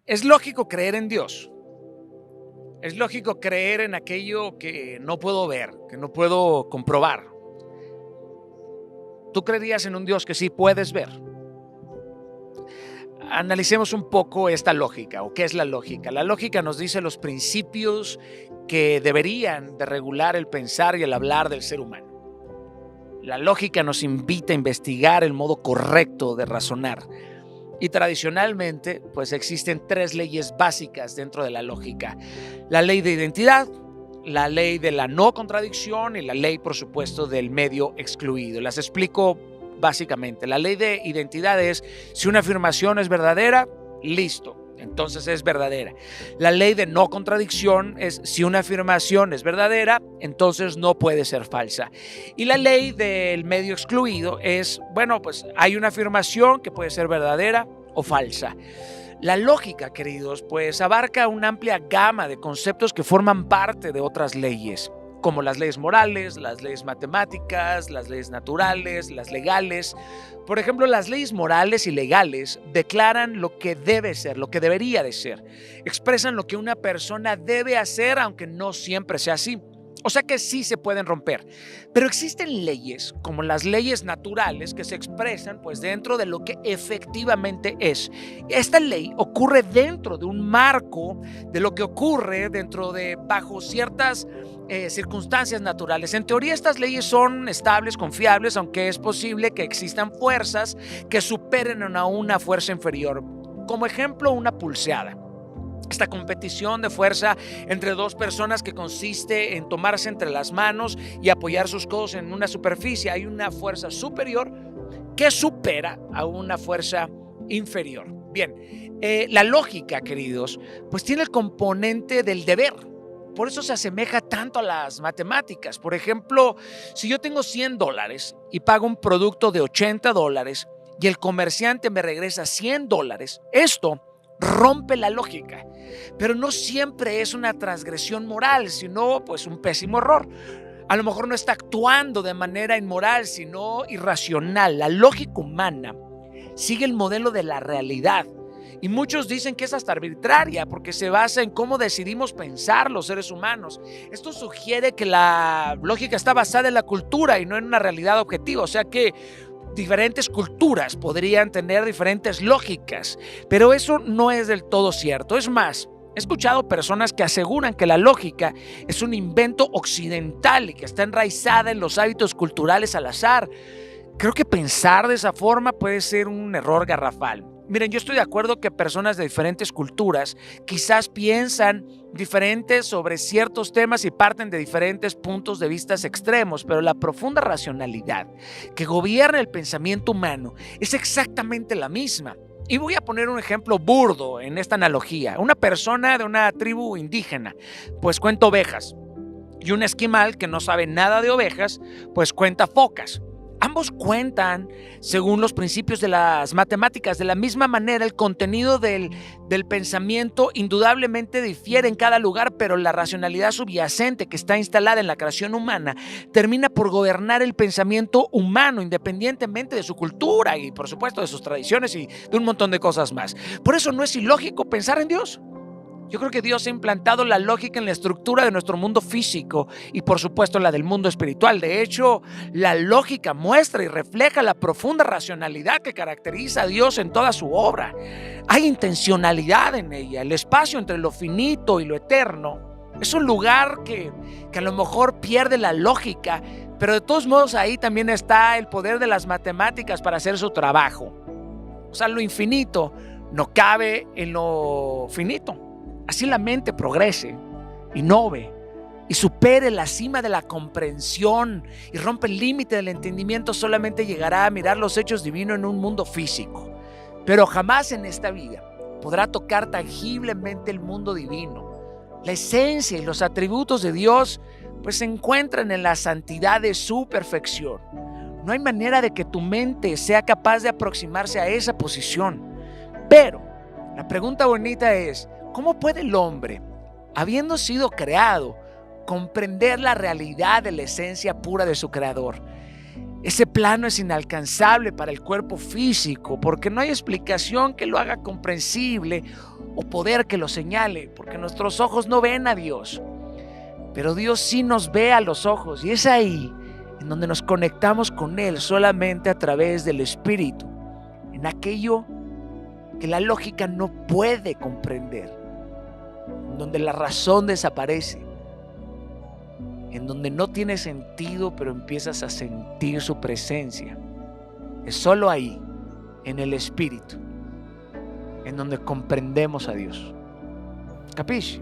Es lógico creer en Dios. Es lógico creer en aquello que no puedo ver, que no puedo comprobar. ¿Tú creerías en un Dios que sí puedes ver? Analicemos un poco esta lógica, o qué es la lógica. La lógica nos dice los principios que deberían de regular el pensar y el hablar del ser humano. La lógica nos invita a investigar el modo correcto de razonar. Y tradicionalmente, pues existen tres leyes básicas dentro de la lógica. La ley de identidad, la ley de la no contradicción y la ley, por supuesto, del medio excluido. Las explico básicamente. La ley de identidad es: si una afirmación es verdadera, listo, entonces es verdadera. La ley de no contradicción es: si una afirmación es verdadera, entonces no puede ser falsa. Y la ley del medio excluido es: bueno, pues hay una afirmación que puede ser verdadera o falsa. La lógica, queridos, pues abarca una amplia gama de conceptos que forman parte de otras leyes, como las leyes morales, las leyes matemáticas, las leyes naturales, las legales. Por ejemplo, las leyes morales y legales declaran lo que debe ser, lo que debería de ser. Expresan lo que una persona debe hacer, aunque no siempre sea así. O sea que sí se pueden romper. Pero existen leyes, como las leyes naturales, que se expresan pues dentro de lo que efectivamente es. Esta ley ocurre dentro de un marco de lo que ocurre bajo ciertas circunstancias naturales. En teoría, estas leyes son estables, confiables, aunque es posible que existan fuerzas que superen a una fuerza inferior. Como ejemplo, una pulseada. Esta competición de fuerza entre dos personas que consiste en tomarse entre las manos y apoyar sus codos en una superficie. Hay una fuerza superior que supera a una fuerza inferior. Bien, la lógica, queridos, pues tiene el componente del deber. Por eso se asemeja tanto a las matemáticas. Por ejemplo, si yo tengo $100 y pago un producto de $80 y el comerciante me regresa $100, esto rompe la lógica, pero no siempre es una transgresión moral, sino pues un pésimo error. A lo mejor no está actuando de manera inmoral, sino irracional. La lógica humana sigue el modelo de la realidad, y muchos dicen que es hasta arbitraria porque se basa en cómo decidimos pensar los seres humanos. Esto sugiere que la lógica está basada en la cultura y no en una realidad objetiva, o sea que diferentes culturas podrían tener diferentes lógicas, pero eso no es del todo cierto. Es más, he escuchado personas que aseguran que la lógica es un invento occidental y que está enraizada en los hábitos culturales al azar. Creo que pensar de esa forma puede ser un error garrafal. Miren, yo estoy de acuerdo que personas de diferentes culturas quizás piensan diferentes sobre ciertos temas y parten de diferentes puntos de vista extremos, pero la profunda racionalidad que gobierna el pensamiento humano es exactamente la misma. Y voy a poner un ejemplo burdo en esta analogía. Una persona de una tribu indígena pues cuenta ovejas, y un esquimal que no sabe nada de ovejas pues cuenta focas. Ambos cuentan según los principios de las matemáticas. De la misma manera, el contenido del pensamiento indudablemente difiere en cada lugar, pero la racionalidad subyacente que está instalada en la creación humana termina por gobernar el pensamiento humano, independientemente de su cultura y, por supuesto, de sus tradiciones y de un montón de cosas más. Por eso no es ilógico pensar en Dios. Yo creo que Dios ha implantado la lógica en la estructura de nuestro mundo físico y, por supuesto, la del mundo espiritual. De hecho, la lógica muestra y refleja la profunda racionalidad que caracteriza a Dios en toda su obra. Hay intencionalidad en ella. El espacio entre lo finito y lo eterno es un lugar que a lo mejor pierde la lógica, pero de todos modos ahí también está el poder de las matemáticas para hacer su trabajo. O sea, lo infinito no cabe en lo finito. Así la mente progrese, innove y supere la cima de la comprensión y rompe el límite del entendimiento, solamente llegará a mirar los hechos divinos en un mundo físico. Pero jamás en esta vida podrá tocar tangiblemente el mundo divino. La esencia y los atributos de Dios pues se encuentran en la santidad de su perfección. No hay manera de que tu mente sea capaz de aproximarse a esa posición. Pero la pregunta bonita es: ¿cómo puede el hombre, habiendo sido creado, comprender la realidad de la esencia pura de su creador? Ese plano es inalcanzable para el cuerpo físico porque no hay explicación que lo haga comprensible o poder que lo señale, porque nuestros ojos no ven a Dios, pero Dios sí nos ve a los ojos, y es ahí en donde nos conectamos con Él solamente a través del Espíritu, en aquello que la lógica no puede comprender, en donde la razón desaparece, en donde no tiene sentido, pero empiezas a sentir su presencia. Es solo ahí, en el Espíritu, en donde comprendemos a Dios. ¿Capisci?